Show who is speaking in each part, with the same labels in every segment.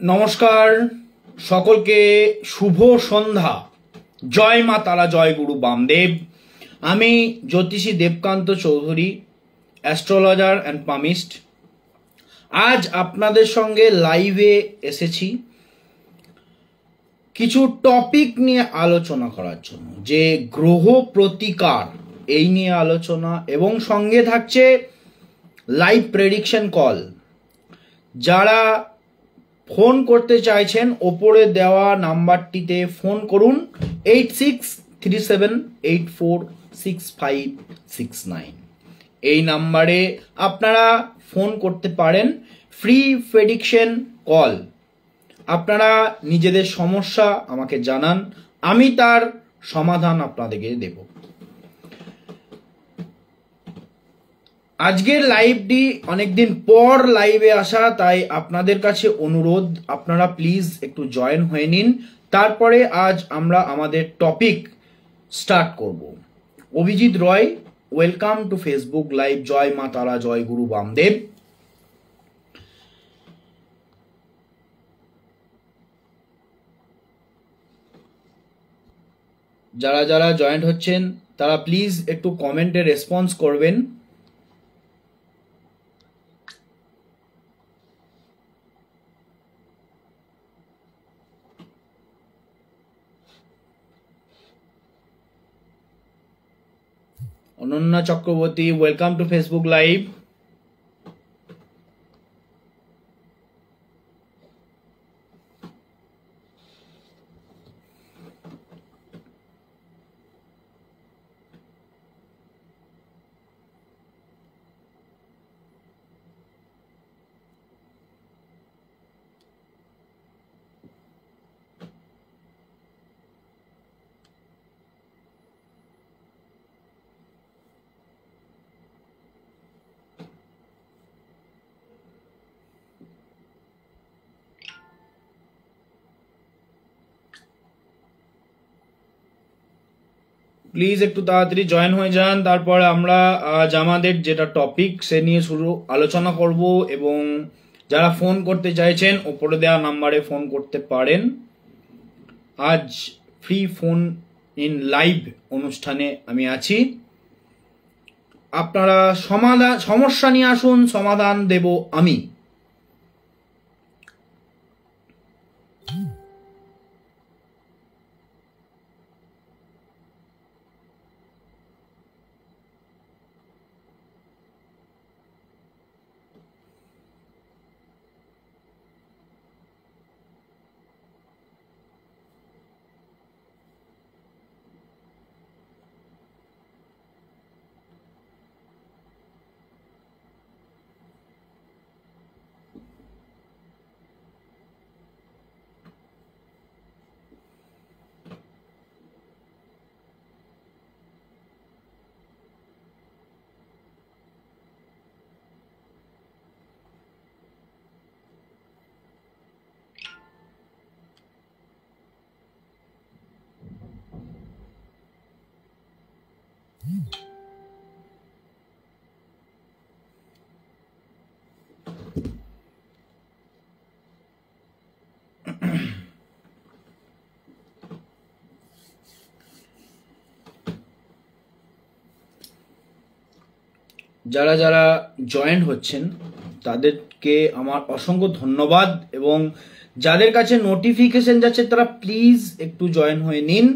Speaker 1: নমস্কার সকলকে, শুভ সন্ধ্যা। জয় মা তারা, জয় গুরু বামদেব। আমি জ্যোতিষী Debkanta Chowdhury, astrologer and palmist. আজ আপনাদের সঙ্গে লাইভে এসেছি কিছু টপিক নিয়ে আলোচনা করার জন্য, যে গ্রহ প্রতিকার এই নিয়ে আলোচনা, এবং সঙ্গে থাকছে লাইভ প্রেডিকশন কল। যারা ফোন করতে চাইছেন ওপরে দেওয়া নাম্বারটিতে ফোন করুন, 8637846569। এই নাম্বারে আপনারা ফোন করতে পারেন। Free prediction call. আপনারা নিজেদের সমস্যা আমাকে জানান, আমি তার সমাধান আপনাদেরকে দেব। আজকের লাইভটি অনেকদিন পর লাইভে আসা, তাই আপনাদের কাছে অনুরোধ, আপনারা প্লিজ একটু জয়েন হয়ে নিন। তারপরে আজ আমরা আমাদের টপিক স্টার্ট করব। অভিজিৎ রয়, ওয়েলকাম টু ফেসবুক লাইভ। জয় মা তারা, জয় গুরু বামদেব। যারা যারা জয়েন্ট হচ্ছেন তারা প্লিজ একটু কমেন্টে রেসপন্স করবেন। Ananya Chakraborty, welcome to Facebook live. Please একটু তাড়াতাড়ি জয়েন হয়ে যান। তারপরে আমরা আজ আমাদের যেটা টপিক সে নিয়ে শুরু আলোচনা করব, এবং যারা ফোন করতে চাইছেন ওপরে দেওয়া নাম্বারে ফোন করতে পারেন। আজ ফ্রি ফোন ইন লাইভ অনুষ্ঠানে আমি আছি। আপনারা সমস্যা নিয়ে আসুন, সমাধান দেব আমি। যারা যারা জয়েন্ট হচ্ছেন তাদেরকে আমার অসংখ্য ধন্যবাদ, এবং যাদের কাছে নোটিফিকেশন যাচ্ছে তারা প্লিজ একটু জয়েন হয়ে নিন।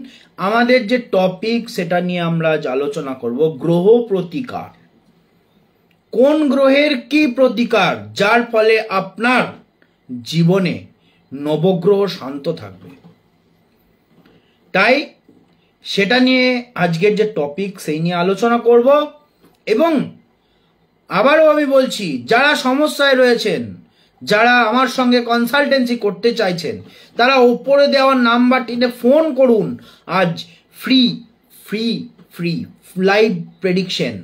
Speaker 1: আমাদের যে টপিক সেটা নিয়ে আমরা আজ আলোচনা করব, গ্রহ প্রতিকার। কোন গ্রহের কি প্রতিকার, যার ফলে আপনার জীবনে নবগ্রহ শান্ত থাকবে। তাই সেটা নিয়ে আজকের যে টপিক সেই নিয়ে আলোচনা করব। এবং আবারও আমি বলছি, যারা সমস্যায় রয়েছেন, যারা আমার সঙ্গে কনসালটেন্সি করতে চাইছেন, তারা উপরে দেওয়ার নাম্বারটিতে ফোন করুন। আজ free free free live prediction.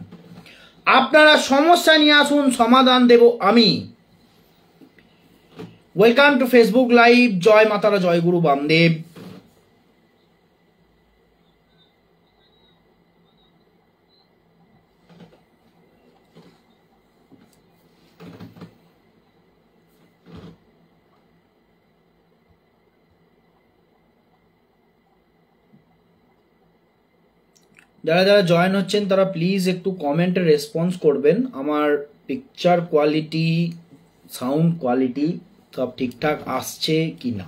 Speaker 1: আপনারা সমস্যা নিয়ে আসুন, সমাধান দেব আমি। Welcome to Facebook live. জয় মাতারা, জয় গুরু বামদেব। যারা যারা জয়েন হচ্ছেন তারা প্লিজ একটু কমেন্টে রেসপন্স করবেন। আমার পিকচার কোয়ালিটি, সাউন্ড কোয়ালিটি সব ঠিকঠাক আসছে কি না।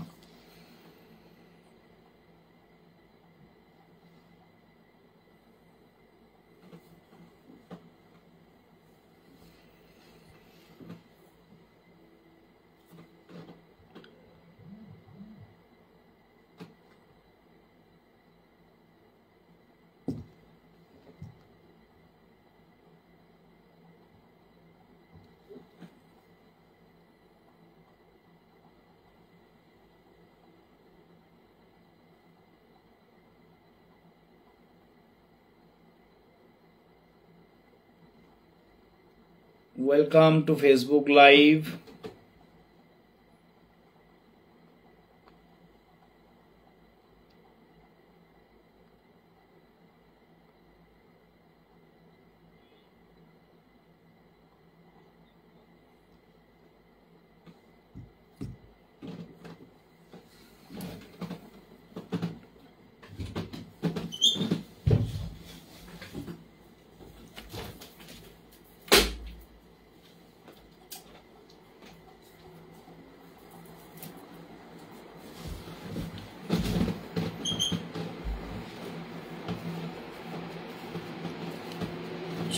Speaker 1: Welcome to Facebook Live.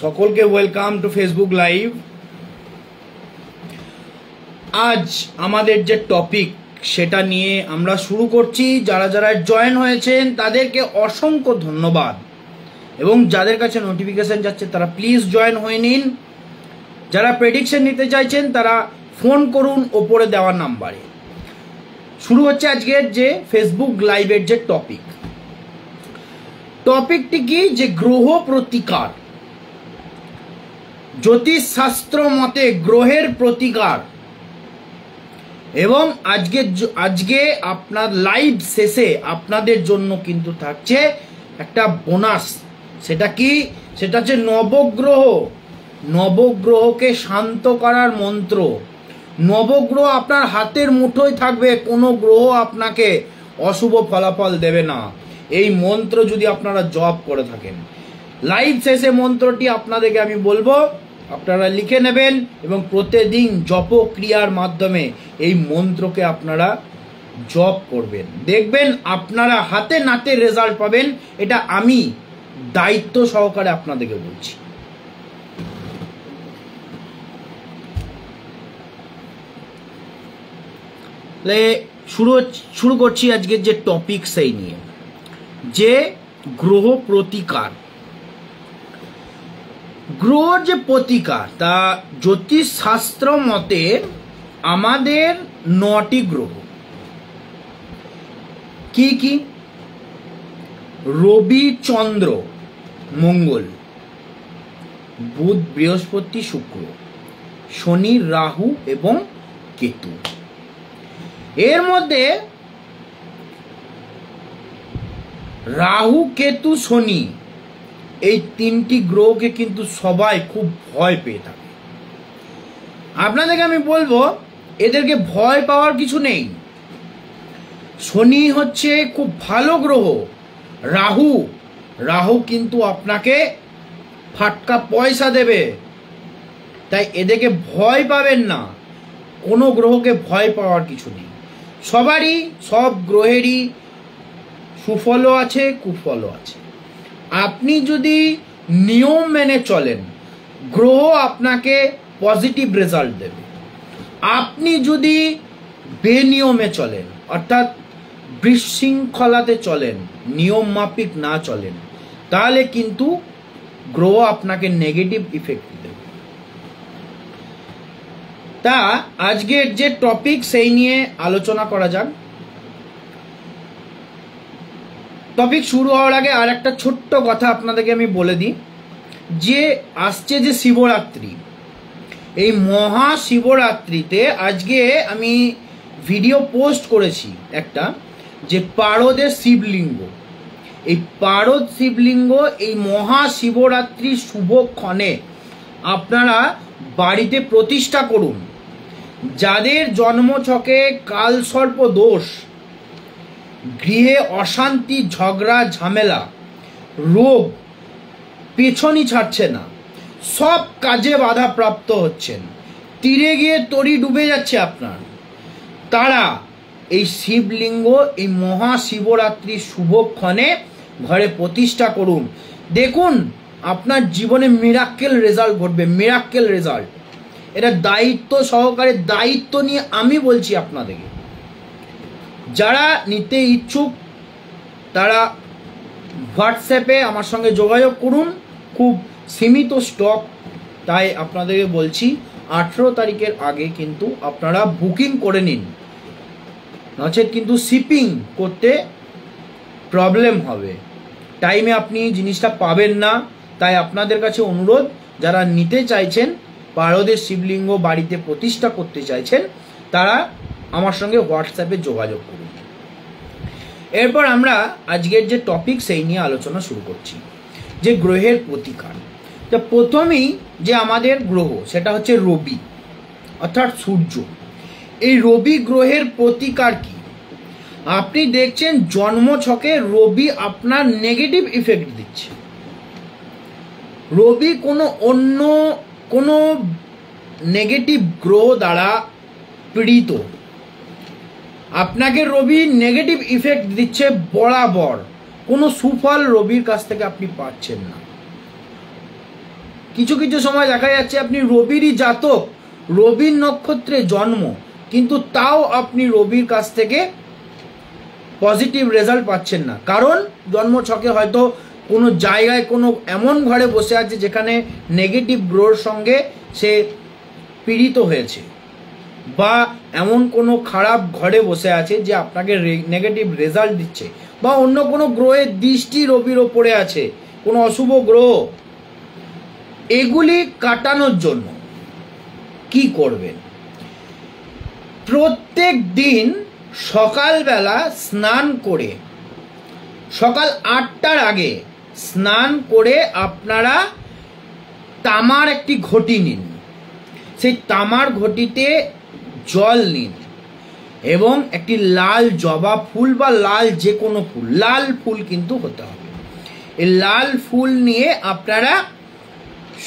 Speaker 1: সকলকে ওয়েলকাম টু ফেসবুক লাইভ। আজ আমাদের যে টপিক সেটা নিয়ে আমরা শুরু করছি। যারা যারা জয়েন হয়েছেন তাদেরকে অসংখ্য ধন্যবাদ, এবং যাদের কাছে নোটিফিকেশন যাচ্ছে তারা প্লিজ জয়েন হয়ে নিন। যারা প্রেডিকশন নিতে চাইছেন তারা ফোন করুন ওপরে দেওয়া নাম্বারে। শুরু হচ্ছে আজকের যে ফেসবুক লাইভের যে টপিকটি কি, যে গ্রহ প্রতিকার। জ্যোতিষ শাস্ত্র মতে গ্রহের প্রতিকার, এবং আজকে আপনার লাইভ শেষে আপনাদের জন্য কিন্তু থাকছে একটা বোনাস। সেটা কি, সেটা হচ্ছে নবগ্রহকে শান্ত করার মন্ত্র। নবগ্রহ আপনার হাতের মুঠোয় থাকবে, কোনো গ্রহ আপনাকে অশুভ ফলাফল দেবে না এই মন্ত্র যদি আপনারা জপ করে থাকেন। লাইভ শেষে মন্ত্রটি আপনাদেরকে আমি বলবো, আপনারা লিখে নেবেন এবং প্রতিদিন জপ ক্রিয়ার মাধ্যমে এই মন্ত্রকে আপনারা জপ করবেন। দেখবেন আপনারা হাতে নাতে রেজাল্ট পাবেন। এটা আমি দায়িত্ব সহকারে আপনাদেরকে বলছি। শুরু করছি আজকের যে টপিক সেই নিয়ে, যে গ্রহ প্রতিকার। গ্রহ যে প্রতিকার, তা জ্যোতিষ শাস্ত্র মতে আমাদের 9টি গ্রহ। কি কি? রবি, চন্দ্র, মঙ্গল, বুধ, বৃহস্পতি, শুক্র, শনি, রাহু এবং কেতু। এর মধ্যে রাহু, কেতু, শনি এই 3টি গ্রহকে কিন্তু সবাই খুব ভয় পেয়ে থাকে। আপনাদেরকে আমি বলবো এদেরকে ভয় পাওয়ার কিছু নেই। শনি হচ্ছে খুব ভালো গ্রহ। রাহু কিন্তু আপনাকে ফাটকা পয়সা দেবে, তাই এদেরকে ভয় পাবেন না। কোনো গ্রহকে ভয় পাওয়ার কিছু নেই। সব গ্রহেরই সুফলও আছে, কুফলও আছে। আপনি যদি নিয়ম মেনে চলেন, গ্রহ আপনাকে পজিটিভ রেজাল্ট দেবে। আপনি যদি বেনিয়মে চলেন, অর্থাৎ বিশৃঙ্খলাতে চলেন, নিয়ম মাফিক না চলেন, তাহলে কিন্তু গ্রহ আপনাকে নেগেটিভ ইফেক্ট দেবে। তা আজকের যে টপিক সেই নিয়ে আলোচনা করা যাক। টপিক শুরু হওয়ার আগে আর একটা ছোট্ট কথা আপনাদেরকে আমি বলে দিই, যে আসছে যে শিবরাত্রি, এই মহাশিবরাত্রিতে আজকে আমি ভিডিও পোস্ট করেছি একটা, যে পারদের শিবলিঙ্গ। এই পারদ শিবলিঙ্গ এই মহাশিবরাত্রির শুভক্ষণে আপনারা বাড়িতে প্রতিষ্ঠা করুন। যাদের জন্মছকে কালসর্প দোষ, গৃহে অশান্তি, ঝগড়া, ঝামেলা, রোগ পেছনই ছাড়ছে না, সব কাজে বাধাপ্রাপ্ত হচ্ছেন, তীরে গিয়ে তরি ডুবে যাচ্ছে আপনার, তারা এই শিবলিঙ্গ এই মহাশিবরাত্রির শুভক্ষণে ঘরে প্রতিষ্ঠা করুন। দেখুন আপনার জীবনে মিরাক্কেল রেজাল্ট ঘটবে, মিরাক্কেল রেজাল্ট। এটা দায়িত্ব সহকারে, দায়িত্ব নিয়ে আমি বলছি আপনাদেরকে। যারা নিতে ইচ্ছুক তারা হোয়াটসঅ্যাপে আমার সঙ্গে যোগাযোগ করুন, খুব সীমিত স্টক, তাই আপনাদেরকে বলছি 18 তারিখের আগে কিন্তু আপনারা বুকিং করে নিন, নচেত কিন্তু শিপিং করতে প্রবলেম হবে, টাইমে আপনি জিনিসটা পাবেন না। তাই আপনাদের কাছে অনুরোধ, যারা নিতে চাইছেন, পারদের শিবলিঙ্গ বাড়িতে প্রতিষ্ঠা করতে চাইছেন, তারা আমার সঙ্গে হোয়াটসঅ্যাপে যোগাযোগ করুন। এরপর আমরা আজকের যে টপিক সেই নিয়ে আলোচনা শুরু করছি, যে গ্রহের প্রতিকার। তো প্রথমেই যে আমাদের গ্রহ সেটা হচ্ছে রবি অর্থাৎ সূর্য। এই রবি গ্রহের প্রতিকার কি? আপনি দেখছেন জন্মছকে রবি আপনার নেগেটিভ ইফেক্ট দিচ্ছে। রবি অন্য কোনো নেগেটিভ গ্রহ দ্বারা পীড়িত, আপনাকে রবি নেগেটিভ ইফেক্ট দিচ্ছে বরাবর, কোনো সুফল রবির কাছ থেকে আপনি পাচ্ছেন না। কিছু কিছু সময় দেখা যাচ্ছে আপনি রবিরই জাতক, রবির নক্ষত্রে জন্ম, কিন্তু তাও আপনি রবির কাছ থেকে পজিটিভ রেজাল্ট পাচ্ছেন না। কারণ জন্মছকে হয়তো কোনো জায়গায় কোনো এমন ঘরে বসে আছে যেখানে নেগেটিভ গ্রহের সঙ্গে সে পীড়িত হয়েছে, বা এমন কোনো খারাপ ঘরে বসে আছে যে আপনাকে নেগেটিভ রেজাল্ট দিচ্ছে, বা অন্য কোনো গ্রহের দৃষ্টি রবির ওপরে আছে, কোনো অশুভ গ্রহ। এগুলি কাটানোর জন্য কি করবেন? প্রত্যেক দিন সকালবেলা স্নান করে, সকাল 8টার আগে স্নান করে আপনারা তামার একটি ঘটি নিন, সেই তামার ঘটিতে জল নিন এবং একটি লাল জবা ফুল বা লাল যে কোনো ফুল, লাল ফুল কিন্তু হতে হবে। এই লাল ফুল নিয়ে আপনারা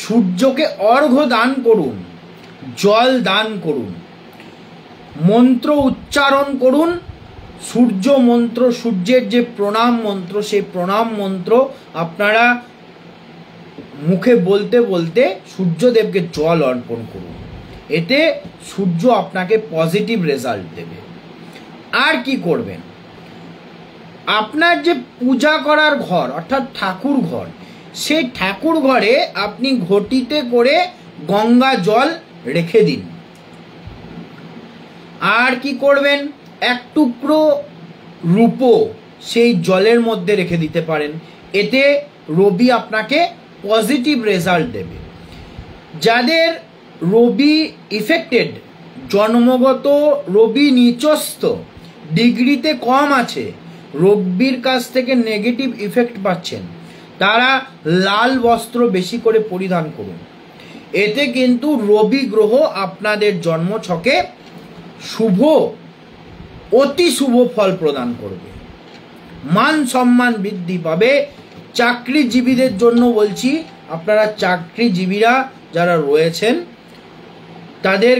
Speaker 1: সূর্যকে অর্ঘ্য দান করুন, জল দান করুন, মন্ত্র উচ্চারণ করুন, সূর্য মন্ত্র, সূর্যের যে প্রণাম মন্ত্র, সেই প্রণাম মন্ত্র আপনারা মুখে বলতে বলতে সূর্যদেবকে জল অর্পণ করুন। এতে সূর্য আপনাকে পজিটিভ রেজাল্ট দেবে। আর কি করবেন? আপনার যে পূজা করার ঘর অর্থাৎ ঠাকুর ঘর, সেই ঠাকুর ঘরে আপনি ঘটিতে করে গঙ্গা জল রেখে দিন। আর কি করবেন? এক টুকরো রূপো সেই জলের মধ্যে রেখে দিতে পারেন, এতে রবি আপনাকে পজিটিভ রেজাল্ট দেবে। যাদের রবি ইফেক্টেড, জন্মগত রবি নিচস্থ, ডিগ্রিতে কম আছে, রবির কাছ থেকে নেগেটিভ ইফেক্ট পাচ্ছেন, তারা লাল বস্ত্র বেশি করে পরিধান করুন। এতে কিন্তু রবি গ্রহ আপনাদের জন্মছকে শুভ, অতি শুভ ফল প্রদান করবে, মান সম্মান বৃদ্ধি পাবে। চাকরিজীবীদের জন্য বলছি, আপনারা চাকরিজীবীরা যারা রয়েছেন তাদের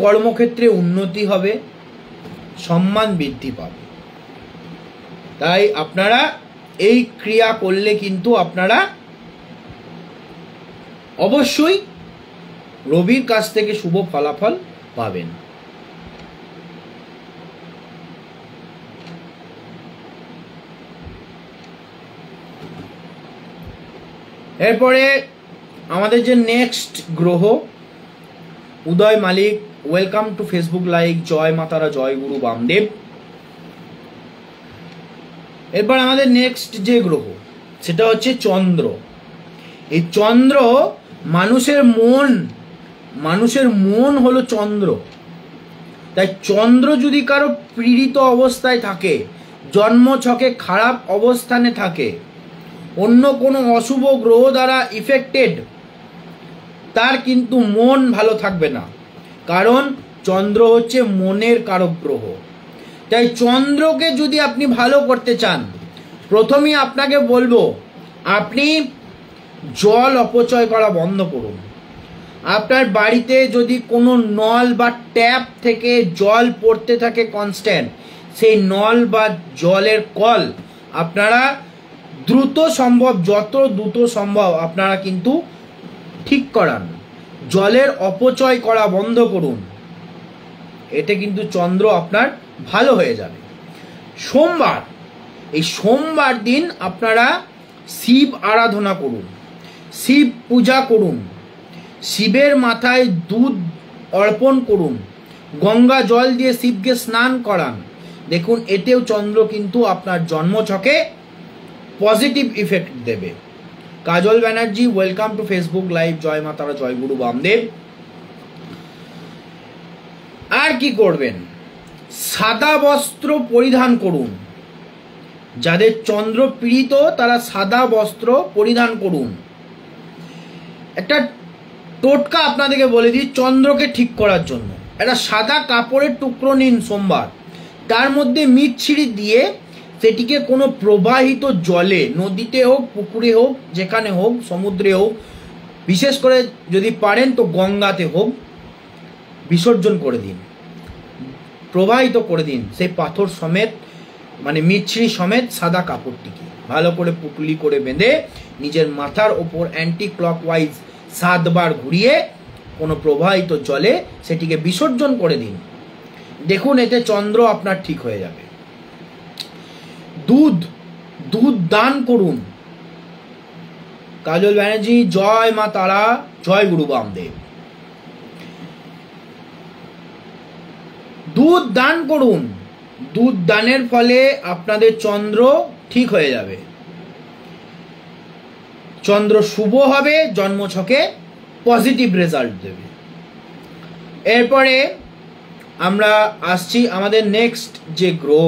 Speaker 1: কর্মক্ষেত্রে উন্নতি হবে, সম্মান বৃদ্ধি পাবে। তাই আপনারা এই ক্রিয়া করলে কিন্তু আপনারা অবশ্যই রবির কাছ থেকে শুভ ফলাফল পাবেন। এরপরে আমাদের যে নেক্সট গ্রহ উদয় মালিক, ওয়েলকাম টু ফেসবুক লাইভ, জয় মাতারা, জয় গুরু বামদেব। এরপর আমাদের নেক্সট যে গ্রহ সেটা হচ্ছে চন্দ্র। এই চন্দ্র মানুষের মন হলো চন্দ্র। তাই চন্দ্র যদি কারো পীড়িত অবস্থায় থাকে, জন্মছকে খারাপ অবস্থানে থাকে, অন্য কোনো অশুভ গ্রহ দ্বারা ইফেক্টেড, তার কিন্তু মন ভালো থাকবে না, কারণ চন্দ্র হচ্ছে মনের কারক গ্রহ। তাই চন্দ্রকে যদি আপনি ভালো করতে চান, প্রথমেই আপনাকে বলবো আপনি জল অপচয় করা বন্ধ করুন। আপনার বাড়িতে যদি কোনো নল বা ট্যাপ থেকে জল পড়তে থাকে কনস্ট্যান্ট, সেই নল বা জলের কল আপনারা দ্রুত সম্ভব, যত দ্রুত সম্ভব আপনারা কিন্তু ঠিক করান। জলের অপচয় করা বন্ধ করুন, এতে কিন্তু চন্দ্র আপনার ভালো হয়ে যাবে। সোমবার, এই সোমবার দিন আপনারা শিব আরাধনা করুন, শিব পূজা করুন, শিবের মাথায় দুধ অর্পণ করুন, গঙ্গা জল দিয়ে শিবকে স্নান করান। দেখুন এতেও চন্দ্র কিন্তু আপনার জন্মছকে পজিটিভ ইফেক্ট দেবে। Kajal Banerjee, welcome to Facebook live. জয় মা তারা, জয় গুরু বামদেব। আর কি করবেন? সাদা বস্ত্র পরিধান করুন। যাদের চন্দ্র পীড়িত তারা সাদা বস্ত্র পরিধান করুন। একটা টোটকা আপনাদেরকে বলে দিই চন্দ্রকে ঠিক করার জন্য। একটা সাদা কাপড়ের টুকরো নিন সোমবার, তার মধ্যে মিছরি দিয়ে সেটিকে কোনো প্রবাহিত জলে, নদীতে হোক, পুকুরে হোক, যেখানে হোক, সমুদ্রে হোক, বিশেষ করে যদি পারেন তো গঙ্গাতে হোক, বিসর্জন করে দিন, প্রবাহিত করে দিন সেই পাথর সমেত, মানে মিছরি সমেত সাদা কাপড়টিকে ভালো করে পুটুলি করে বেঁধে নিজের মাথার ওপর অ্যান্টি ক্লকওয়াইজ 7 বার ঘুরিয়ে কোনো প্রবাহিত জলে সেটিকে বিসর্জন করে দিন। দেখুন এতে চন্দ্র আপনার ঠিক হয়ে যাবে। দুধ দান করুন। কাজল ব্যানার্জি, জয় মা তারা, জয় গুরু বামদেব। দুধ দান করুন। দুধ দানের ফলে আপনাদের চন্দ্র ঠিক হয়ে যাবে, চন্দ্র শুভ হবে, জন্মছকে পজিটিভ রেজাল্ট দেবে। এরপরে আমরা আসছি আমাদের নেক্সট যে গ্রহ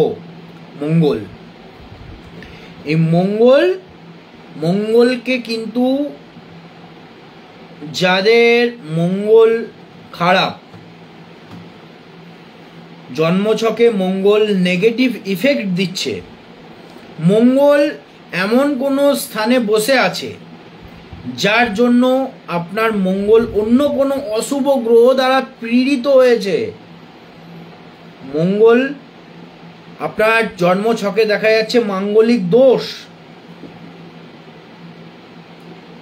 Speaker 1: মঙ্গল। এই মঙ্গলকে কিন্তু যাদের মঙ্গল খারাপ, জন্মছকে মঙ্গল নেগেটিভ ইফেক্ট দিচ্ছে, মঙ্গল এমন কোনো স্থানে বসে আছে যার জন্য আপনার মঙ্গল অন্য কোনো অশুভ গ্রহ দ্বারা পীড়িত হয়েছে, মঙ্গল আপনার জন্মছকে দেখা যাচ্ছে মাঙ্গলিক দোষ,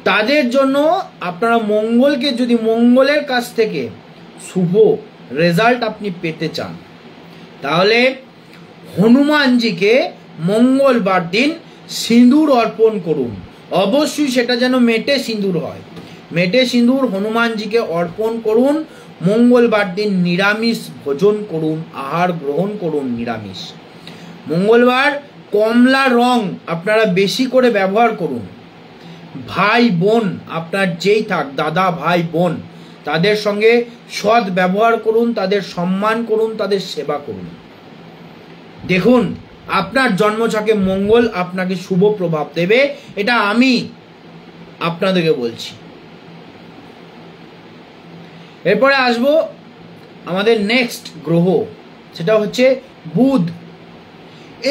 Speaker 1: তাদের জন্য আপনারা মঙ্গলকে, যদি মঙ্গলের কাছ থেকে শুভ রেজাল্ট আপনি পেতে চান তাহলে হনুমানজিকে মঙ্গলবার দিন সিঁদুর অর্পণ করুন। অবশ্যই সেটা যেন মেটে সিঁদুর হয়, মেটে সিঁদুর হনুমানজিকে অর্পণ করুন। মঙ্গলবার দিন নিরামিষ ভোজন করুন, আহার গ্রহণ করুন নিরামিষ। মঙ্গলবার কমলা রং আপনারা বেশি করে ব্যবহার করুন। ভাই বোন আপনার যেই থাক, দাদা ভাই বোন, তাদের সঙ্গে সৎ ব্যবহার করুন, তাদের সম্মান করুন, তাদের সেবা করুন। দেখুন আপনার জন্মছকে মঙ্গল আপনাকে শুভ প্রভাব দেবে, এটা আমি আপনাদেরকে বলছি। এরপরে আসবো আমাদের নেক্সট গ্রহ, সেটা হচ্ছে বুধ।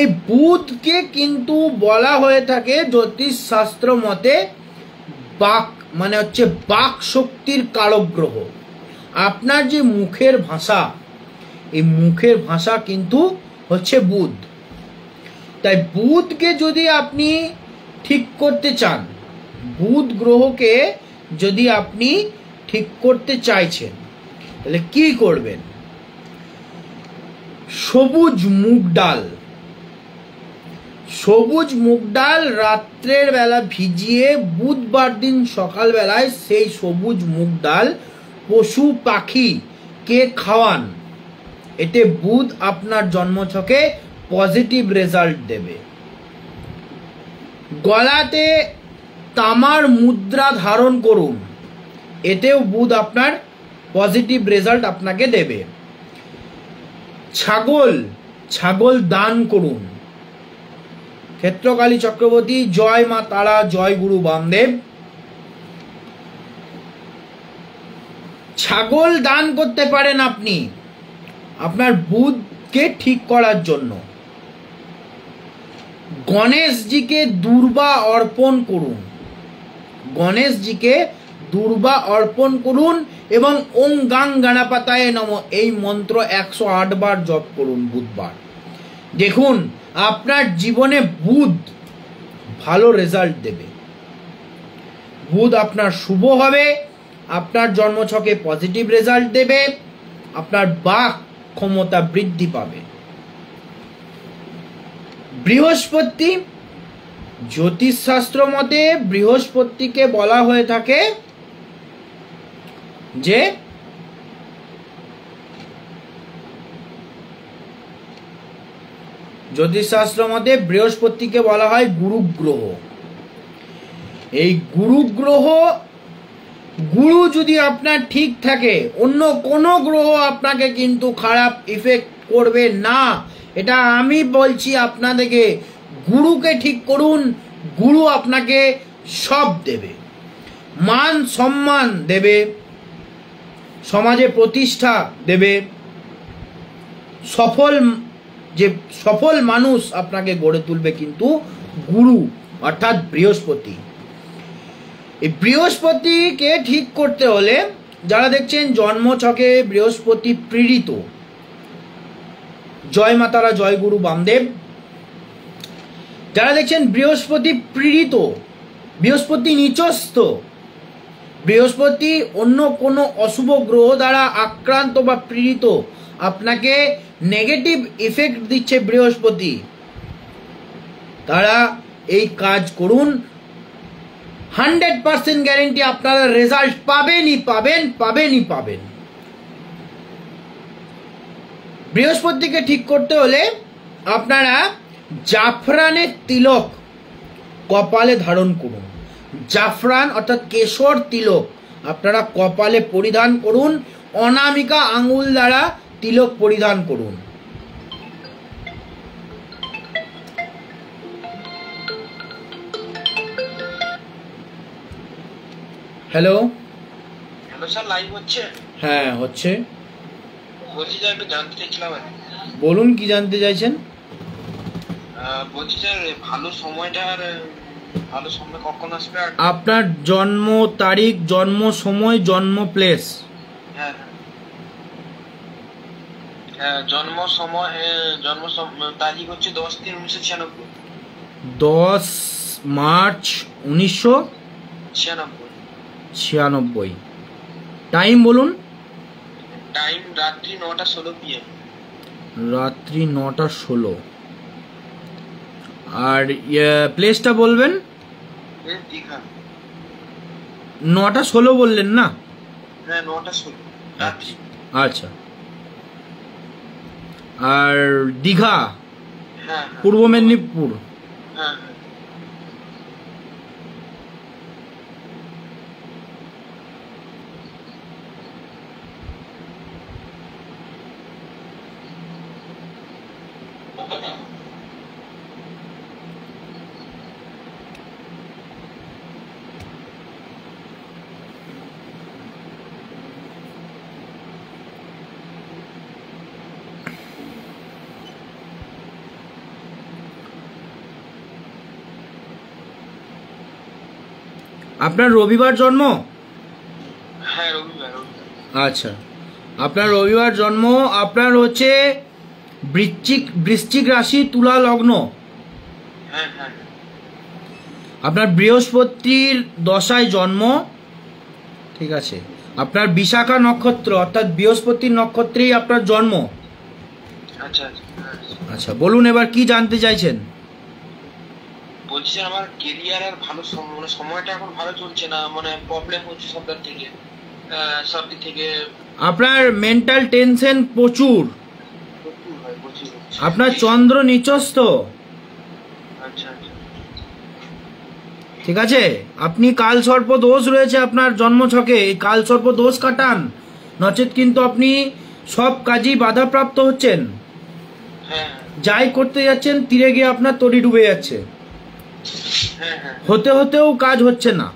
Speaker 1: এই বুধকে কিন্তু বলা হয়ে থাকে জ্যোতিষ শাস্ত্র মতে বাক, মানে হচ্ছে বাক শক্তির কারক গ্রহ। আপনার যে মুখের ভাষা, এই মুখের ভাষা কিন্তু হচ্ছে বুধ। তাই বুধকে যদি আপনি ঠিক করতে চান, বুধ গ্রহকে যদি আপনি ঠিক করতে চাইছেন তাহলে কি করবেন? সবুজ মুগ ডাল, সবুজ মুগ ডাল রাত্রের বেলা ভিজিয়ে বুধবার দিন সকালবেলায় সেই সবুজ মুগ ডাল পশু পাখিকে খাওয়ান। এতে বুধ আপনার জন্মছকে পজিটিভ রেজাল্ট দেবে। গলাতে তামার মুদ্রা ধারণ করুন, এতেও বুধ আপনার পজিটিভ রেজাল্ট আপনাকে দেবে। ছাগল দান করুন। ক্ষেত্রকালী চক্রবর্তী, জয় মা তারা, জয় গুরু বামদেব। ছাগল দান করতে পারেন আপনি আপনার বুধকে ঠিক করার জন্য। গণেশজিকে দূর্বা অর্পণ করুন। গণেশজিকে দুর্বা অর্পণ করুন এবং ওং গাং গণপতায়ে নমঃ এই মন্ত্র 108 বার জপ করুন বুধবার। দেখুন আপনার জীবনে বুধ ভালো রেজাল্ট দেবে, বুধ আপনার শুভ হবে, আপনার জন্মছকে পজিটিভ রেজাল্ট দেবে, আপনার বাক ক্ষমতা বৃদ্ধি পাবে। বৃহস্পতি, জ্যোতিষশাস্ত্র মতে বৃহস্পতিকে বলা হয়ে থাকে যে জ্যোতিষশাস্ত্র মতে বৃহস্পতিকে বলা হয় গুরু গ্রহ। এই গুরু গ্রহ, গুরু যদি আপনার ঠিক থাকে অন্য কোনো গ্রহ আপনাকে কিন্তু খারাপ ইফেক্ট করবে না, এটা আমি বলছি আপনাদেরকে। গুরুকে ঠিক করুন, গুরু আপনাকে সব দেবে, মান সম্মান দেবে, সমাজে প্রতিষ্ঠা দেবে, সফল মানুষ আপনাকে গড়ে তুলবে কিন্তু গুরু অর্থাৎ বৃহস্পতি। এই বৃহস্পতিকে ঠিক করতে হলে যারা দেখছেন জন্মছকে বৃহস্পতি পীড়িত, জয় মাতারা, জয় গুরু বামদেব। যারা দেখছেন বৃহস্পতি পীড়িত, বৃহস্পতি নিচস্থ, বৃহস্পতি অন্য কোনো অশুভ গ্রহ দ্বারা আক্রান্ত বা পীড়িত, আপনাকে নেগেটিভ ইফেক্ট দিচ্ছে বৃহস্পতি, তারা এই কাজ করুন, 100% গ্যারেন্টি আপনারা রেজাল্ট পাবেনই পাবেন। বৃহস্পতিকে ঠিক করতে হলে আপনারা জাফরানের তিলক কপালে ধারণ করুন, জাফরান অর্থাৎ কেশর তিলক আপনারা কপালে পরিধান করুন, অনামিকা আঙ্গুল দ্বারা তিলক পরিধান করুন। হ্যালো
Speaker 2: স্যার, লাইভ হচ্ছে?
Speaker 1: হ্যাঁ হচ্ছে।
Speaker 2: বলছি স্যার, একটু জানতে চাইছিলাম।
Speaker 1: বলুন কি জানতে চাইছেন?
Speaker 2: বলছি স্যার, ভালো সময়টা আর ভালো সময় কখন আসবে?
Speaker 1: আপনার জন্ম তারিখ, জন্ম সময়, জন্ম প্লেস।
Speaker 2: হ্যাঁ হ্যাঁ, জন্ম তারিখ হচ্ছে 10/3/1996।
Speaker 1: 10 মার্চ 1996। টাইম বলুন।
Speaker 2: টাইম রাত্রি 9:16 PM।
Speaker 1: রাত্রি 9:16। আর প্লেসটা বলবেন?
Speaker 2: দীঘা।
Speaker 1: 9:16 বললেন না?
Speaker 2: হ্যাঁ, 9:16 রাত্রি।
Speaker 1: আচ্ছা। আর দীঘা?
Speaker 2: হ্যাঁ,
Speaker 1: পূর্ব মেদিনীপুর।
Speaker 2: হ্যাঁ।
Speaker 1: আপনার রবিবার জন্ম?
Speaker 2: হ্যাঁ, রবিবার।
Speaker 1: আচ্ছা, আপনার রবিবার জন্ম। আপনার হচ্ছে বৃশ্চিক রাশি, তুলা লগ্ন।
Speaker 2: হ্যাঁ হ্যাঁ।
Speaker 1: আপনার বৃহস্পতির দশায় জন্ম, ঠিক আছে। আপনার বিশাখা নক্ষত্র অর্থাৎ বৃহস্পতির নক্ষত্রেই আপনার জন্ম।
Speaker 2: আচ্ছা
Speaker 1: আচ্ছা, বলুন এবার কি জানতে চাইছেন?
Speaker 2: বলছি আমার কেরিয়ার আর ভালো সময়টা এখন ভালো চলছে না, মানে প্রবলেম হচ্ছে সব দিক থেকে। আপনার
Speaker 1: মেন্টাল টেনশন প্রচুর, আপনার চন্দ্র নিচস্থ।
Speaker 2: আচ্ছা,
Speaker 1: ঠিক আছে, আপনি কাল সর্প দোষ রয়েছে আপনার জন্মছকে, এই কাল সর্প দোষ কাটান, নচেত কিন্তু আপনি সব কাজই বাধাপ্রাপ্ত হচ্ছেন। যাই করতে যাচ্ছেন তীরে গিয়ে আপনার তরি ডুবে যাচ্ছে, হতে হতেও কাজ হচ্ছে না।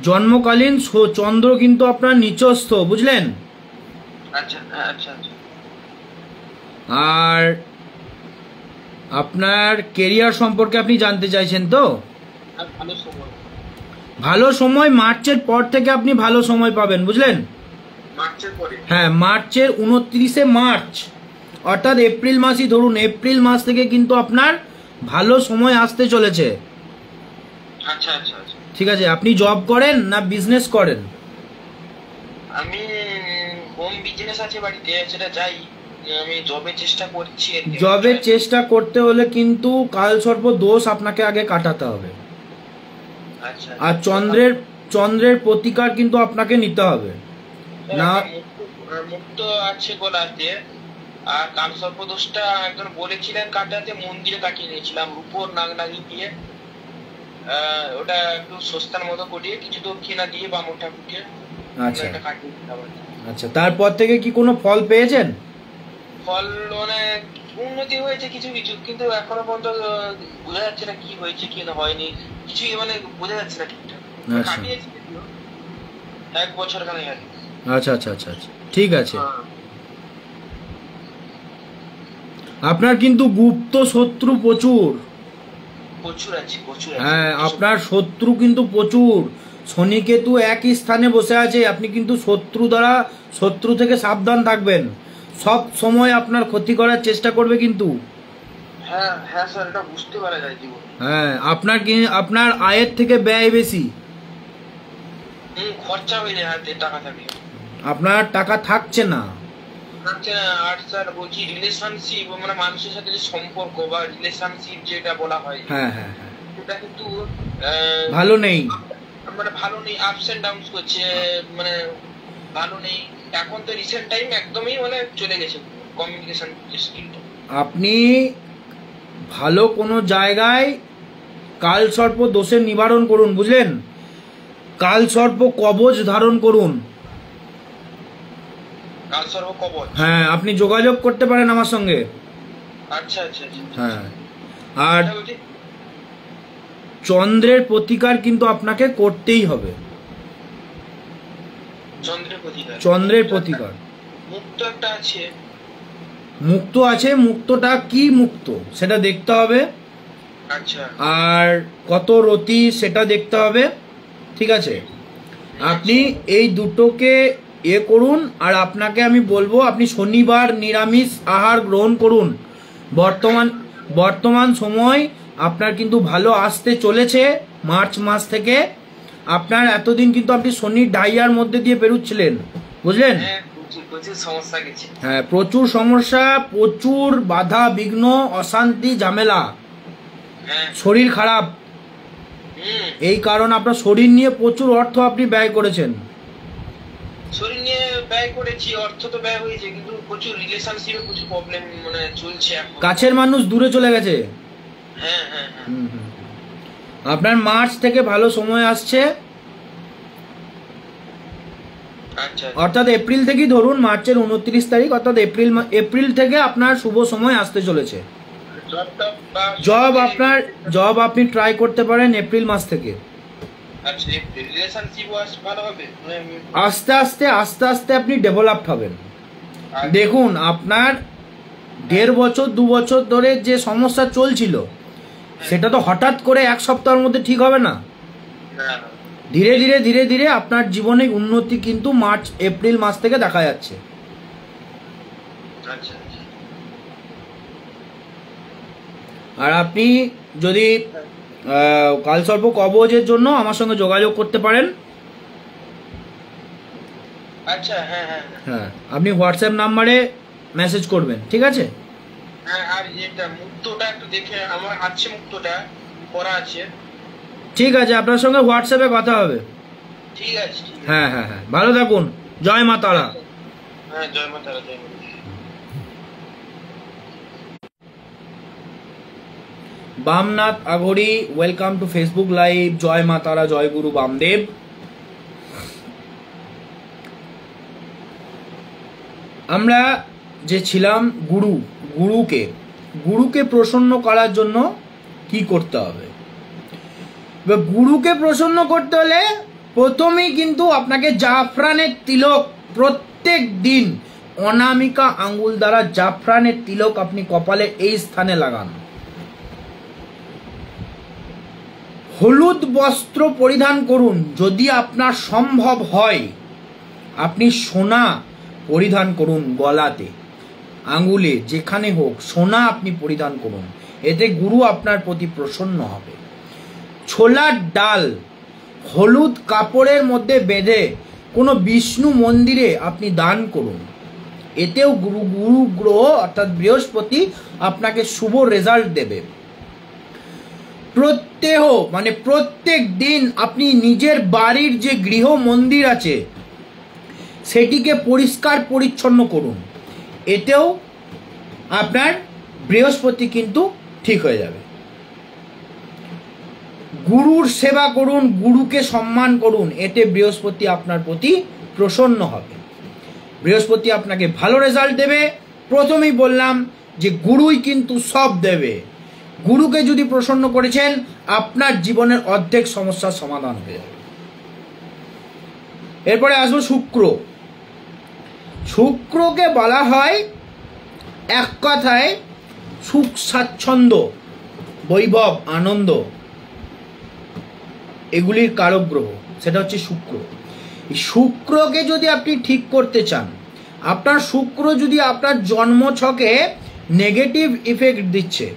Speaker 1: জন্মকালীন চন্দ্র কিন্তু আপনার নিচস্থ, বুঝলেন?
Speaker 2: আচ্ছা।
Speaker 1: আর আপনার কেরিয়ার সম্পর্কে আপনি জানতে চাইছেন তো?
Speaker 2: আর ভালো সময়,
Speaker 1: ভালো সময় মার্চের পর থেকে আপনি ভালো সময় পাবেন, বুঝলেন?
Speaker 2: মার্চের পরে?
Speaker 1: হ্যাঁ, মার্চের 29শে মার্চ, অর্থাৎ এপ্রিল মাসই ধরুন, এপ্রিল মাস থেকে কিন্তু আপনার ভালো সময় আসতে চলেছে।
Speaker 2: আচ্ছা আচ্ছা আচ্ছা।
Speaker 1: ঠিক আছে, আপনি জব করেন না বিজনেস করেন?
Speaker 2: আমি হোম বিজনেস আছে বাড়িতে, সেটা যাই, আমি জবের চেষ্টা করছি।
Speaker 1: জবের চেষ্টা করতে হলে কিন্তু কালসর্প দোষ আপনাকে আগে কাটাতে হবে।
Speaker 2: আচ্ছা।
Speaker 1: আর চন্দ্রের প্রতিকার কিন্তু আপনাকে নিতে হবে না।
Speaker 2: মুক্ত আছে গলাতে, আর কালসর্প দোষটা একজন বলেছিলেন কাটাতে, মন্দিরে কাটিয়ে নিয়েছিলাম রূপোর নাগনাগি দিয়ে। ওটা একটু সস্তার মতো করিয়ে কিছু দক্ষিণা দিয়ে বামুন ঠাকুরকে।
Speaker 1: আচ্ছা আচ্ছা, তারপর থেকে কি কোনো ফল পেয়েছেন?
Speaker 2: ফল মানে উন্নতি হয়েছে কিছু কিছু, কিন্তু এখনো পর্যন্ত বোঝা যাচ্ছে না কি হয়েছে কি না হয়নি, কিছুই মানে বোঝা যাচ্ছে না ঠিকঠাক। কাটিয়েছি 1 বছর খানে।
Speaker 1: আচ্ছা আচ্ছা আচ্ছা আচ্ছা, ঠিক আছে। আপনার কিন্তু গুপ্ত শত্রু প্রচুর।
Speaker 2: প্রচুর আছে, প্রচুর।
Speaker 1: হ্যাঁ, আপনার শত্রু কিন্তু প্রচুর। শনি কেতু একই স্থানে বসে আছে, আপনি কিন্তু শত্রু থেকে সাবধান থাকবেন। সব সময় আপনার ক্ষতি করার চেষ্টা করবে কিন্তু।
Speaker 2: হ্যাঁ হ্যাঁ স্যার, এটা বুঝতে পারা যায় জীবন।
Speaker 1: হ্যাঁ, আপনার আয়ের থেকে ব্যয় বেশি।
Speaker 2: খরচা হয়ে যায় হাতে টাকা থাকে,
Speaker 1: আপনার টাকা থাকছে না।
Speaker 2: আর স্যার বলছি রিলেশনশিপ মানে মানুষের সাথে যে সম্পর্ক বা রিলেশনশিপ যেটা বলা হয়,
Speaker 1: হ্যাঁ হ্যাঁ হ্যাঁ,
Speaker 2: সেটা কিন্তু
Speaker 1: ভালো নেই,
Speaker 2: মানে ভালো নেই, আপস এন্ড ডাউনস করছে, মানে ভালো নেই। এখন তো রিসেন্ট টাইম একদমই মানে চলে গেছে কমিউনিকেশন স্কিলটা।
Speaker 1: আপনি ভালো কোনো জায়গায় কালসর্প দোষের নিবারণ করুন, বুঝলেন? কালসর্প কবচ ধারণ করুন।
Speaker 2: কালসর্প কবচ?
Speaker 1: হ্যাঁ, আপনি যোগাযোগ করতে পারেন আমার সঙ্গে।
Speaker 2: আচ্ছা আচ্ছা।
Speaker 1: হ্যাঁ, আর চন্দ্রের প্রতিকার কিন্তু আপনাকে করতেই হবে। চন্দ্রের প্রতিকার
Speaker 2: মুক্ত একটা আছে,
Speaker 1: মুক্ত আছে, মুক্তটা কি মুক্ত সেটা দেখতে হবে।
Speaker 2: আচ্ছা।
Speaker 1: আর কত রতি সেটা দেখতে হবে। ঠিক আছে, আপনি এই দুটোকে করুন। আর আপনাকে আমি বলবো আপনি শনিবার নিরামিষ আহার গ্রহণ করুন। বর্তমান সময় আপনার কিন্তু ভালো আসতে চলেছে। মার্চ মাস থেকে আপনার এতদিন কিন্তু আপনি শনির ডাইয়ার মধ্যে দিয়ে পেরুচ্ছিলেন, বুঝলেন? হ্যাঁ, প্রচুর সমস্যা, প্রচুর বাধা বিঘ্ন, অশান্তি, ঝামেলা, শরীর খারাপ। এই কারণ আপনার শরীর নিয়ে প্রচুর অর্থ আপনি ব্যয় করেছেন।
Speaker 2: শরীর নিয়ে ব্যয় করেছি, অর্থ তো ব্যয় হয়েছে, কিন্তু প্রচুর রিলেশনশিপে প্রচুর প্রবলেম মানে চলছে। কাছের
Speaker 1: মানুষ দূরে চলে গেছে।
Speaker 2: হ্যাঁ হ্যাঁ হ্যাঁ।
Speaker 1: আপনার মার্চ থেকে ভালো সময় আসছে।
Speaker 2: আচ্ছা,
Speaker 1: অর্থাৎ এপ্রিল থেকেই ধরুন, মার্চের 29 তারিখ, অর্থাৎ এপ্রিল থেকে আপনার শুভ সময় আসতে চলেছে। জব আপনি ট্রাই করতে পারেন এপ্রিল মাস থেকে। আস্তে আস্তে আপনি ডেভেলপড হবেন। দেখুন, আপনার 1.5 বছর 2 বছর ধরে যে সমস্যা চলছিল সেটা তো হঠাৎ করে 1 সপ্তাহের মধ্যে ঠিক হবে না। ধীরে ধীরে আপনার জীবনে উন্নতি কিন্তু মার্চ এপ্রিল মাস থেকে দেখা যাচ্ছে। আর আপনি যদি কালসর্প কবচের জন্য আমার সঙ্গে যোগাযোগ করতে পারেন।
Speaker 2: আচ্ছা, হ্যাঁ হ্যাঁ
Speaker 1: হ্যাঁ, আপনি হোয়াটসঅ্যাপ নাম্বারে মেসেজ করবেন, ঠিক আছে?
Speaker 2: হ্যাঁ, আর এটা মুক্তটা একটু দেখে, আমার আছে মুক্তটা করা আছে।
Speaker 1: ঠিক আছে, আপনার সঙ্গে হোয়াটসঅ্যাপে কথা হবে।
Speaker 2: ঠিক আছে।
Speaker 1: হ্যাঁ হ্যাঁ হ্যাঁ, ভালো থাকুন। জয় মা তারা।
Speaker 2: হ্যাঁ, জয় মা তারা, জয় মা।
Speaker 1: বামনাথ আঘড়ি, ওয়েলকাম টু ফেসবুক লাইভ। জয় মা তারা, জয় গুরু বামদেব। আমরা যে ছিলাম গুরুকে প্রসন্ন করার জন্য কি করতে হবে? গুরুকে প্রসন্ন করতে হলে প্রথমেই কিন্তু আপনাকে জাফরানের তিলক প্রত্যেক দিন অনামিকা আঙ্গুল দ্বারা জাফরানের তিলক আপনি কপালে এই স্থানে লাগান। হলুদ বস্ত্র পরিধান করুন। যদি আপনার সম্ভব হয় আপনি সোনা পরিধান করুন, গলাতে, আঙ্গুলে, যেখানে হোক সোনা আপনি পরিধান করুন। এতে গুরু আপনার প্রতি প্রসন্ন হবে। ছোলার ডাল হলুদ কাপড়ের মধ্যে বেঁধে কোনো বিষ্ণু মন্দিরে আপনি দান করুন। এতেও গুরু গ্রহ অর্থাৎ বৃহস্পতি আপনাকে শুভ রেজাল্ট দেবে। প্রত্যেক দিন আপনি নিজের বাড়ির যে গৃহ মন্দির আছে সেটিকে পরিষ্কার পরিচ্ছন্ন করুন। এতেও আপনার বৃহস্পতি কিন্তু ঠিক হয়ে যাবে। গুরুর সেবা করুন, গুরুকে সম্মান করুন। এতে বৃহস্পতি আপনার প্রতি প্রসন্ন হবে। বৃহস্পতি আপনাকে ভালো রেজাল্ট দেবে। প্রথমেই বললাম যে গুরুই কিন্তু সব দেবে। গুরুকে যদি প্রসন্ন করেছেন আপনার জীবনের অর্ধেক সমস্যার সমাধান হয়ে যাবে। এরপরে আসবো শুক্র। শুক্রকে বলা হয় এক কথায় সুখ, স্বাচ্ছন্দ্য, বৈভব, আনন্দ, এগুলির কারক গ্রহ, সেটা হচ্ছে শুক্র। শুক্রকে যদি আপনি ঠিক করতে চান, আপনার শুক্র যদি আপনার জন্মছকে নেগেটিভ ইফেক্ট দিচ্ছে,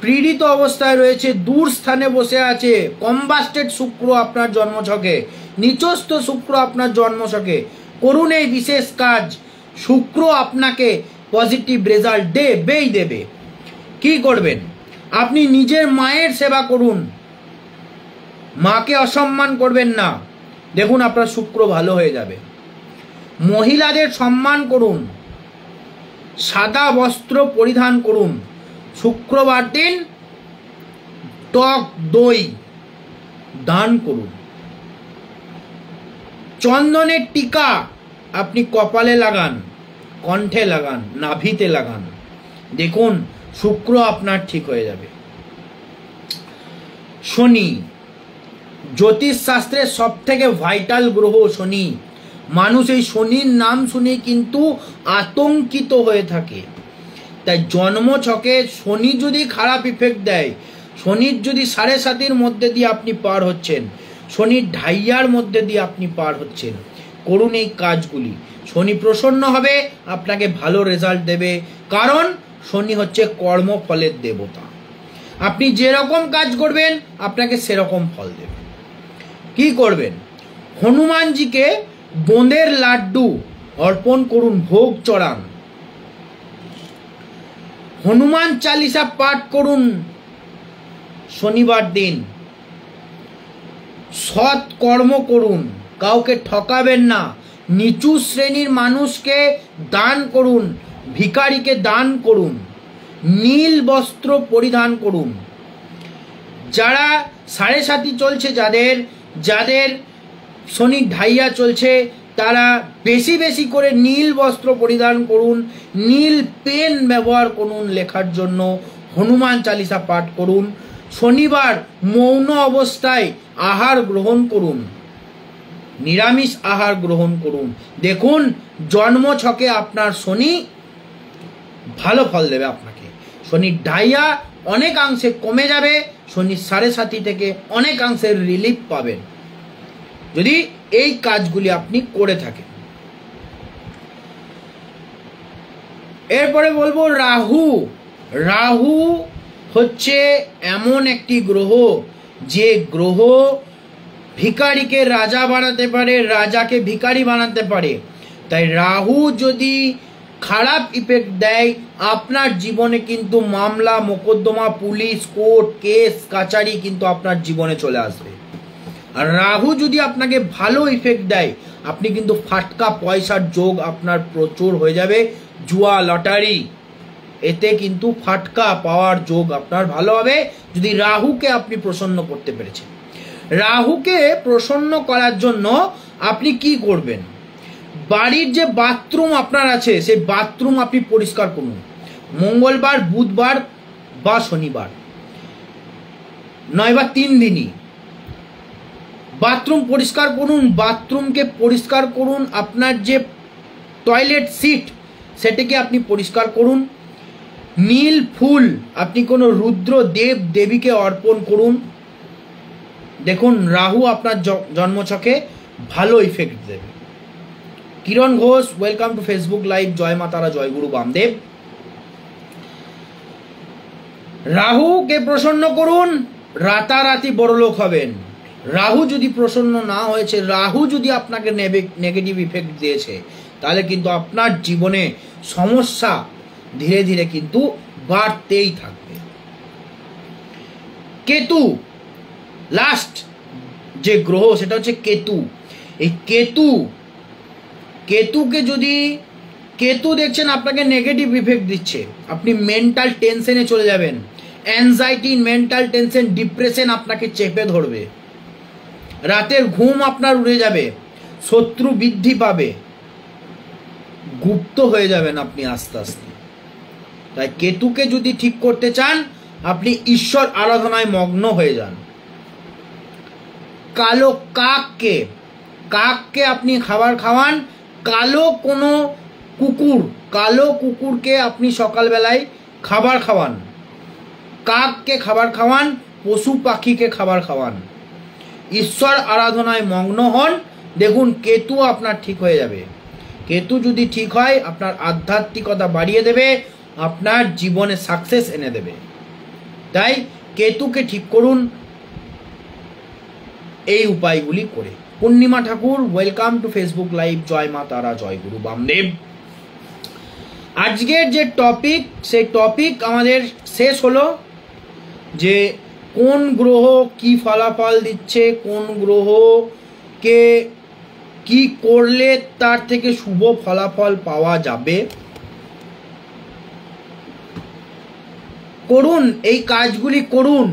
Speaker 1: পীড়িত অবস্থায় রয়েছে, দূর স্থানে বসে আছে, কম্বাস্টেড শুক্র আপনার জন্মছকে, নিচস্থ শুক্র আপনার জন্মছকে, করুন এই বিশেষ কাজ। শুক্র আপনাকে পজিটিভ রেজাল্ট দেবেই দেবে। কি করবেন? আপনি নিজের মায়ের সেবা করুন, মাকে অসম্মান করবেন না, দেখুন আপনার শুক্র ভালো হয়ে যাবে। মহিলাদের সম্মান করুন, সাদা বস্ত্র পরিধান করুন। শুক্রবার দিন টক দই দান করুন। চন্দনের টিকা আপনি কপালে লাগান, কণ্ঠে লাগান, নাভিতে লাগান, দেখুন শুক্র আপনার ঠিক হয়ে যাবে। শনি, জ্যোতিষ শাস্ত্রের সব থেকে ভাইটাল গ্রহ শনি। মানুষ এই শনির নাম শুনে কিন্তু আতঙ্কিত হয়ে থাকে। তাই জন্মছকে শনি যদি খারাপ ইফেক্ট দেয়, শনির যদি 7.5-এর মধ্যে দিয়ে আপনি পার হচ্ছেন, শনির ঢাইয়ার মধ্যে দিয়ে আপনি পার হচ্ছেন, করুন এই কাজগুলি। শনি প্রসন্ন হবে, আপনাকে ভালো রেজাল্ট দেবে। কারণ শনি হচ্ছে কর্মফলের দেবতা। আপনি যেরকম কাজ করবেন আপনাকে সেরকম ফল দেবে। কি করবেন? হনুমানজিকে বোঁদের লাড্ডু অর্পণ করুন, ভোগ চড়ান। হনুমান চালিসা পাঠ করুন শনিবার দিন। সৎ কর্ম করুন, কাউকে ঠকাবেন না। নিচু শ্রেণীর মানুষকে দান করুন, ভিখারিকে দান করুন। নীল বস্ত্র পরিধান করুন। যারা 7.5 চলছে, যাদের শনি ঢাইয়া চলছে, তারা বেশি বেশি করে নীল বস্ত্র পরিধান করুন, নীল পেন ব্যবহার করুন লেখার জন্য, হনুমান চালিসা পাঠ করুন। শনিবার মৌন অবস্থায় আহার গ্রহণ করুন, নিরামিষ আহার গ্রহণ করুন। দেখুন জন্মছকে আপনার শনি ভালো ফল দেবে আপনাকে। শনির ঢাইয়া অনেকাংশে কমে যাবে, শনির 7.5 থেকে অনেকাংশে রিলিফ পাবেন যদি এই কাজগুলি আপনি করে থাকেন। এরপরে বলবো রাহু। রাহু হচ্ছে এমন একটি গ্রহ যে গ্রহ ভিখারিকে রাজা বানাতে পারে, রাজাকে ভিখারি বানাতে পারে। তাই রাহু যদি খারাপ ইফেক্ট দেয়, আপনার জীবনে কিন্তু মামলা মোকদ্দমা, পুলিশ, কোর্ট কেস কাচারি কিন্তু আপনার জীবনে চলে আসবে। আর রাহু যদি আপনাকে ভালো ইফেক্ট দেয়, আপনি কিন্তু ফাটকা পয়সার যোগ আপনার প্রচুর হয়ে যাবে। জুয়া, লটারি, এতে কিন্তু ফাটকা পাওয়ার যোগ আপনার ভালো হবে যদি রাহুকে আপনি প্রসন্ন করতে পেরেছেন। রাহুকে প্রসন্ন করার জন্য আপনি কি করবেন? বাড়ির যে বাথরুম আপনার আছে সেই বাথরুম আপনি পরিষ্কার করুন। মঙ্গলবার, বুধবার বা শনিবার, নয়বা 3 দিনই বাথরুম পরিষ্কার করুন। বাথরুমকে পরিষ্কার করুন। আপনার যে টয়লেট সিট সেটাকে আপনি পরিষ্কার করুন। নীল ফুল আপনি কোনো রুদ্র দেব দেবীকে অর্পণ করুন। দেখুন রাহু আপনার জন্মছকে ভালো ইফেক্ট দেবে। Kiran Ghosh, welcome to Facebook live. জয় মা তারা, জয় গুরু বামদেব। রাহুকে প্রসন্ন করুন, রাতারাতি বড়লোক হবেন। রাহু যদি প্রসন্ন না হয়েছে, রাহু যদি আপনাকে নেগেটিভ ইফেক্ট দিয়েছে, তাহলে কিন্তু আপনার জীবনে সমস্যা ধীরে ধীরে কিন্তু বাড়তেই থাকবে। কেতু লাস্ট যে গ্রহ, সেটা হচ্ছে কেতু। এই কেতুকে যদি কেতু দেখছেন আপনাকে নেগেটিভ ইফেক্ট দিচ্ছে, আপনি মেন্টাল টেনশনে চলে যাবেন। অ্যাংজাইটি, মেন্টাল টেনশন, ডিপ্রেশন আপনাকে চেপে ধরবে। রাতের ঘুম আপনার উড়ে যাবে, শত্রু বৃদ্ধি পাবে, গুপ্ত হয়ে যাবেন আপনি আস্তে আস্তে। তাই কেতুকে যদি ঠিক করতে চান, আপনি ঈশ্বর আরাধনায় মগ্ন হয়ে যান। কালো কাককে আপনি খাবার খাওয়ান। কালো কুকুরকে আপনি সকালবেলায় খাবার খাওয়ান। কাককে খাবার খাওয়ান, পশু পাখিকে খাবার খাওয়ান। ঈশ্বর আরাধনায় মগ্ন হন, দেখুন কেতু আপনার ঠিক হয়ে যাবে। কেতু যদি ঠিক হয়, আপনার আধ্যাত্মিকতা বাড়িয়ে দেবে, আপনার জীবনে সাকসেস এনে দেবে। তাই কেতুকে ঠিক করুন এই উপায়গুলি করে। পূর্ণিমা ঠাকুর, ওয়েলকাম টু ফেসবুক লাইভ। জয় মা তারা, জয় গুরু বামদেব। আজকের যে টপিক, সেই টপিক আমাদের শেষ হলো যে কোন গ্রহ কি ফলাফল দিচ্ছে, কোন গ্রহকে কি করলে তার থেকে শুভ ফলাফল পাওয়া যাবে। করুন, এই কাজগুলি করুন।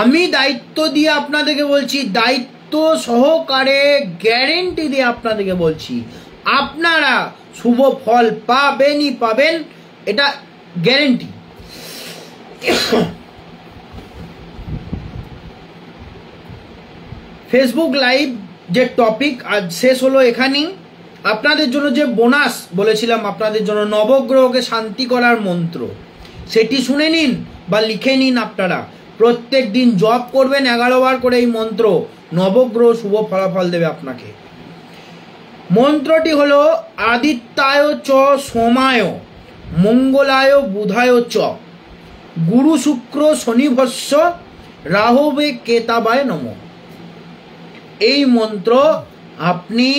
Speaker 1: আমি দায়িত্ব দিয়ে আপনাদেরকে বলছি, দায়িত্ব সহকারে গ্যারেন্টি দিয়ে আপনাদেরকে বলছি, আপনারা শুভ ফল পাবেনই পাবেন, এটা গ্যারেন্টি। ফেসবুক লাইভ যে টপিক আজ শেষ হলো এখানেই। আপনাদের জন্য যে বোনাস বলেছিলাম, আপনাদের জন্য নবগ্রহকে শান্তি করার মন্ত্র, সেটি শুনে নিন বা লিখে নিন। আপনারা প্রত্যেক দিন জপ করবেন 11 বার করে এই মন্ত্র, নবগ্রহ শুভ ফলাফল দেবে আপনাকে। মন্ত্রটি হলো আদিত্যায় চ সোমায় মঙ্গলায় বুধায় চ গুরু শুক্র শনিভস্য রাহবে কেতাবায় নমঃ। এই মন্ত্র আপনি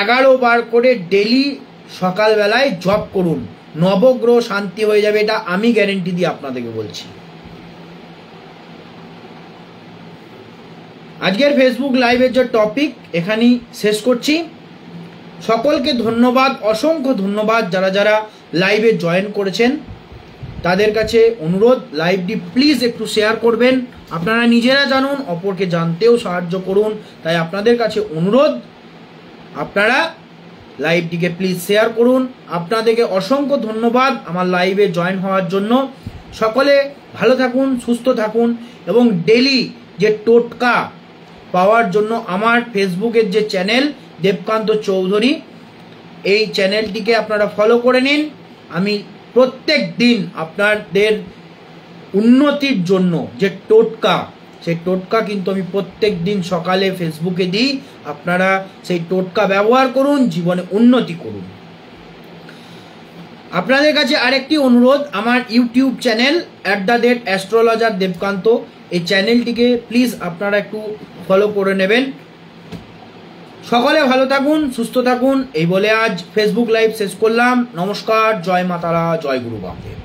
Speaker 1: 11 বার করে ডেলি সকালবেলায় জপ করুন, নবগ্রহ শান্তি হয়ে যাবে, এটা আমি গ্যারেন্টি দিয়ে আপনাদেরকে বলছি। আজকের ফেসবুক লাইভের যে টপিক এখানেই শেষ করছি। সকলকে ধন্যবাদ, অসংখ্য ধন্যবাদ যারা যারা লাইভে জয়েন করেছেন। তাদের কাছে অনুরোধ, লাইভটি প্লিজ একটু শেয়ার করবেন। আপনারা নিজেরা জানুন, অপরকে জানতেও সাহায্য করুন। তাই আপনাদের কাছে অনুরোধ, আপনারা লাইভটিকে প্লিজ শেয়ার করুন। আপনাদেরকে অসংখ্য ধন্যবাদ আমার লাইভে জয়েন হওয়ার জন্য। সকলে ভালো থাকুন, সুস্থ থাকুন এবং ডেলি যে টোটকা পাওয়ার জন্য আমার ফেসবুকের যে চ্যানেল দেবকান্ত চৌধুরী, এই চ্যানেলটিকে আপনারা ফলো করে নিন। আমি প্রত্যেক দিন আপনাদের উন্নতির জন্য যে টোটকা, সেই টোটকা কিন্তু আমি প্রত্যেক দিন সকালে ফেসবুকে দিই। আপনারা সেই টোটকা ব্যবহার করুন, জীবনে উন্নতি করুন। আপনাদের কাছে আরেকটি অনুরোধ, আমার ইউটিউব চ্যানেল @অ্যাস্ট্রোলজার দেবকান্ত, এই চ্যানেলটিকে প্লিজ আপনারা একটু ফলো করে নেবেন। সকলে ভালো থাকুন, সুস্থ থাকুন, এই বলে আজ ফেসবুক লাইভ শেষ করলাম। নমস্কার, জয় মা তারা, জয় গুরু বামদেব।